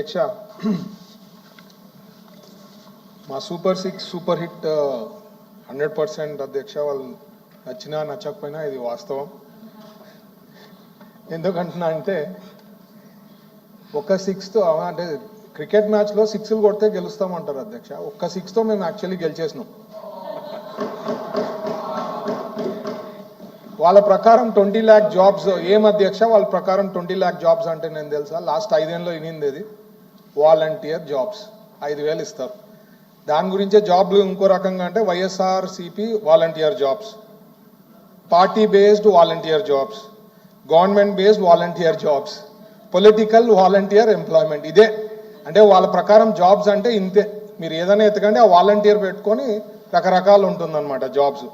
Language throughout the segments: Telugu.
అధ్యక్ష, మా సూపర్ 6 సూపర్ హిట్ 100% అధ్యక్ష. వాళ్ళు నచ్చినా నచ్చకపోయినా ఇది వాస్తవం. ఎందుకంటున్నా అంటే ఒక 6తో అంటే క్రికెట్ మ్యాచ్లో 6లు కొడితే గెలుస్తామంటారు అధ్యక్ష. ఒక్క 6తో మేము యాక్చువల్లీ గెలిచేసినాం. వాళ్ళ ప్రకారం 20 lakh జాబ్స్ ఏం అధ్యక్ష, వాళ్ళ ప్రకారం 20 lakh జాబ్స్ అంటే నేను తెలుసా, లాస్ట్ 5 ఏళ్ళలో ఇనింది ఇది వాలంటీర్ జాబ్స్ 5,000 ఇస్తారు. దాని గురించే జాబ్లు ఇంకో రకంగా అంటే YSRCP volunteer jobs, party based volunteer jobs, government based volunteer jobs, political volunteer employment. ఇదే అంటే వాళ్ళ ప్రకారం జాబ్స్ అంటే ఇంతే. మీరు ఏదైనా ఎత్తకండి ఆ వాలంటీర్ పెట్టుకొని రకరకాలు ఉంటుందన్నమాట జాబ్స్.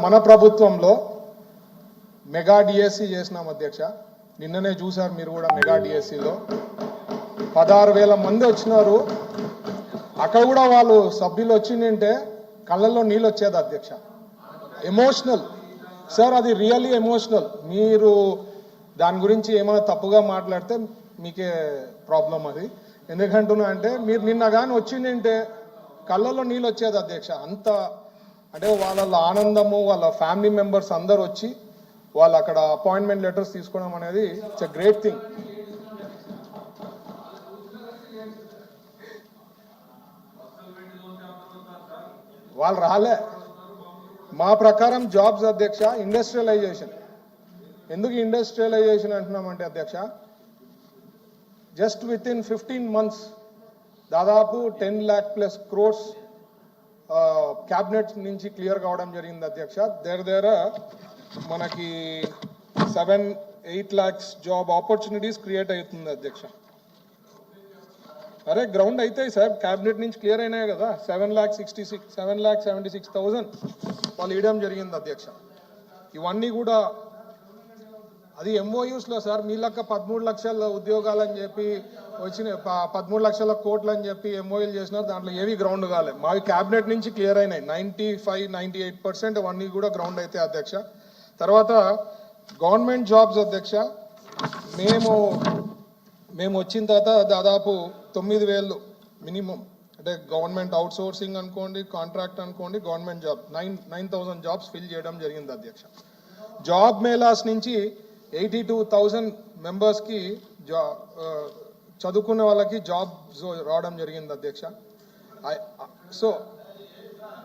మన ప్రభుత్వంలో మెగా డిఎస్సి చేసినాం అధ్యక్ష. నిన్ననే చూసారు మీరు కూడా. మెగా డిఎస్సిలో 16,000 మంది వచ్చినారు. అక్కడ కూడా వాళ్ళు సభ్యులు వచ్చిందంటే కళ్ళల్లో నీళ్ళు వచ్చేది అధ్యక్ష. ఎమోషనల్ సార్, అది రియల్లీ ఎమోషనల్. మీరు దాని గురించి ఏమైనా తప్పుగా మాట్లాడితే మీకే ప్రాబ్లం అది. ఎందుకంటున్నా అంటే మీరు నిన్న కానీ వచ్చిందంటే కళ్ళల్లో నీళ్ళు వచ్చేది అధ్యక్ష. అంత అంటే వాళ్ళ ఆనందము, వాళ్ళ ఫ్యామిలీ మెంబర్స్ అందరు వచ్చి వాళ్ళు అక్కడ అపాయింట్మెంట్ లెటర్స్ తీసుకోవడం అనేది ఇట్స్ ఎ గ్రేట్ థింగ్. వాళ్ళు రాలే. మా ప్రకారం జాబ్స్ అధ్యక్ష ఇండస్ట్రియలైజేషన్. ఎందుకు ఇండస్ట్రియలైజేషన్ అంటున్నామంటే అధ్యక్ష, జస్ట్ విత్ ఇన్ 15 months దాదాపు 10 lakh+ crores క్యాబినెట్ నుంచి క్లియర్ కావడం జరిగింది అధ్యక్ష. దగ్గర మనకి 7-8 lakhs జాబ్ ఆపర్చునిటీస్ క్రియేట్ అవుతుంది అధ్యక్ష. అరే గ్రౌండ్ అయితే సార్ క్యాబినెట్ నుంచి క్లియర్ అయినాయి కదా. 7,76,000 వాళ్ళు ఇవ్వడం జరిగింది అధ్యక్ష. ఇవన్నీ కూడా అది ఎంఓయూస్లో సార్. మీ లెక్క 13 లక్షల ఉద్యోగాలని చెప్పి వచ్చిన 13 లక్షల కోట్లు అని చెప్పి ఎంఓయూలు చేసినారు. దాంట్లో ఏవి గ్రౌండ్ కాలే. మావి క్యాబినెట్ నుంచి క్లియర్ అయినాయి. 95-98% అవన్నీ కూడా గ్రౌండ్ అయితే అధ్యక్ష. తర్వాత గవర్నమెంట్ జాబ్స్ అధ్యక్ష, మేము వచ్చిన తర్వాత దాదాపు 9,000 మినిమం, అంటే గవర్నమెంట్ అవుట్ సోర్సింగ్ అనుకోండి, కాంట్రాక్ట్ అనుకోండి, గవర్నమెంట్ జాబ్ 9,000 జాబ్స్ ఫిల్ చేయడం జరిగింది అధ్యక్ష. జాబ్ మేళాస్ నుంచి 82,000 మెంబర్స్కి చదువుకునే వాళ్ళకి జాబ్స్ రావడం జరిగింది అధ్యక్ష. సో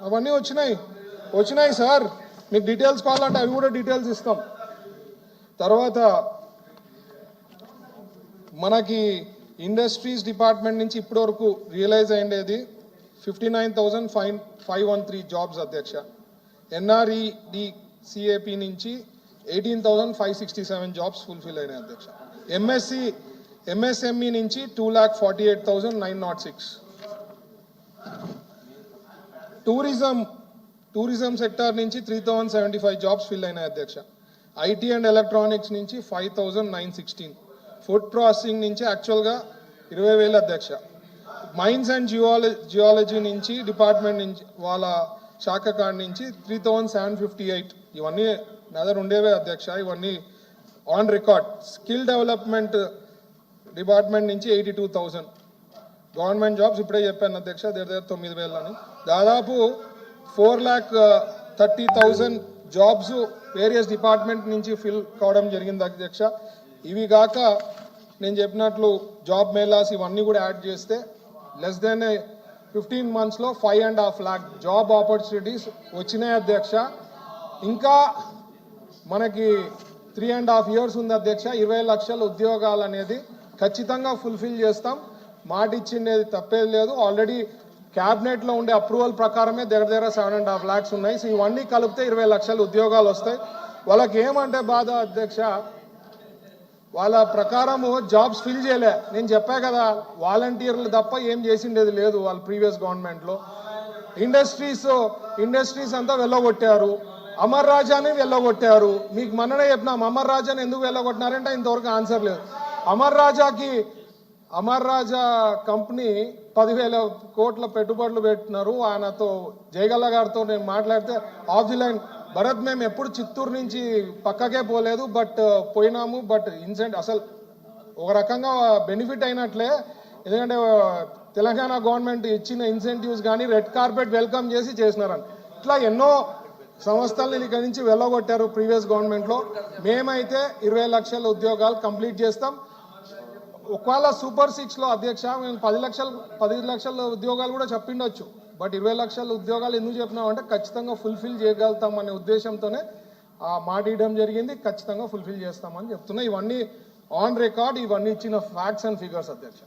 అవన్నీ వచ్చినాయి సార్. మీకు డీటెయిల్స్ కావాలంటే అవి కూడా డీటెయిల్స్ ఇస్తాం. తర్వాత మనకి ఇండస్ట్రీస్ డిపార్ట్మెంట్ నుంచి ఇప్పటి వరకు రియలైజ్ అయ్యేది 59,513 జాబ్స్ అధ్యక్ష. NREDCAP నుంచి 18,567 జాబ్స్ ఫుల్ఫిల్ అయినాయి అధ్యక్ష. MSME నుంచి 2,48,906. టూరిజం సెక్టార్ నుంచి 3,075 జాబ్స్ ఫిల్ అయినాయి అధ్యక్ష. IT అండ్ ఎలక్ట్రానిక్స్ నుంచి 5,916. ఫుడ్ ప్రాసెసింగ్ నుంచి యాక్చువల్గా 20,000 అధ్యక్ష. మైన్స్ అండ్ జియాలజీ నుంచి డిపార్ట్మెంట్ నుంచి వాళ్ళ శాఖ కాడి నుంచి 3,758. ఇవన్నీ నా దగ్గర ఉండేవే అధ్యక్ష. ఇవన్నీ on record. Skill development department నుంచి 82,000. గవర్నమెంట్ జాబ్స్ ఇప్పుడే చెప్పాను అధ్యక్ష, దగ్గర 9,000 అని. దాదాపు 4,30,000 జాబ్స్ వేరియస్ డిపార్ట్మెంట్ నుంచి ఫిల్ కావడం జరిగింది అధ్యక్ష. ఇవి కాక నేను చెప్పినట్లు జాబ్ మేళాస్ ఇవన్నీ కూడా యాడ్ చేస్తే less than 15 monthsలో 5.5 lakh job opportunities వచ్చినాయి అధ్యక్ష. ఇంకా మనకి 3.5 years ఉంది అధ్యక్ష. 20 లక్షల ఉద్యోగాలు అనేది ఖచ్చితంగా ఫుల్ఫిల్ చేస్తాం. మాట ఇచ్చిండేది తప్పేది లేదు. ఆల్రెడీ క్యాబినెట్లో ఉండే అప్రూవల్ ప్రకారమే దగ్గర 7.5 lakhs ఉన్నాయి. సో ఇవన్నీ కలిపితే 20 లక్షల ఉద్యోగాలు వస్తాయి. వాళ్ళకి ఏమంటే బాధ అధ్యక్ష, వాళ్ళ ప్రకారము జాబ్స్ ఫిల్ చేయలే. నేను చెప్పా కదా, వాలంటీర్లు తప్ప ఏం చేసిండేది లేదు వాళ్ళ ప్రీవియస్ గవర్నమెంట్లో. ఇండస్ట్రీస్ అంతా వెళ్ళగొట్టారు. అమర్ రాజాని వెళ్ళగొట్టారు. మీకు మొన్ననే చెప్పినాం అమర్ రాజాని ఎందుకు వెళ్ళగొట్టినారంటే ఇంతవరకు ఆన్సర్ లేదు. అమర్ రాజా కంపెనీ 10,000 కోట్ల పెట్టుబడులు పెట్టినారు. ఆయనతో జయగల్ల గారితో నేను మాట్లాడితే ఆఫ్ ది లైన్, భరత్ మేము ఎప్పుడు చిత్తూరు నుంచి పక్కకే పోలేదు, బట్ పోయినాము, బట్ ఇన్సిడెంట్ అసలు ఒక రకంగా బెనిఫిట్ అయినట్లే. ఎందుకంటే తెలంగాణ గవర్నమెంట్ ఇచ్చిన ఇన్సెంటివ్స్ కానీ రెడ్ కార్పెట్ వెల్కమ్ చేసి చేసినారని ఇట్లా ఎన్నో సంస్థల్ని ఇక్కడి నుంచి వెళ్ళగొట్టారు ప్రీవియస్ గవర్నమెంట్లో. మేమైతే 20 లక్షల ఉద్యోగాలు కంప్లీట్ చేస్తాం. ఒకవేళ సూపర్ 6లో అధ్యక్ష మేము 10 లక్షల ఉద్యోగాలు కూడా చెప్పిండొచ్చు. బట్ 20 లక్షల ఉద్యోగాలు ఎందుకు చెప్పినామంటే ఖచ్చితంగా ఫుల్ఫిల్ చేయగలుగుతాం అనే ఉద్దేశంతోనే ఆ మాట ఇవ్వడం జరిగింది. ఖచ్చితంగా ఫుల్ఫిల్ చేస్తామని చెప్తున్నా. ఇవన్నీ ఆన్ రికార్డ్, ఇవన్నీ ఇచ్చిన ఫ్యాక్ట్స్ అండ్ ఫిగర్స్ అధ్యక్ష.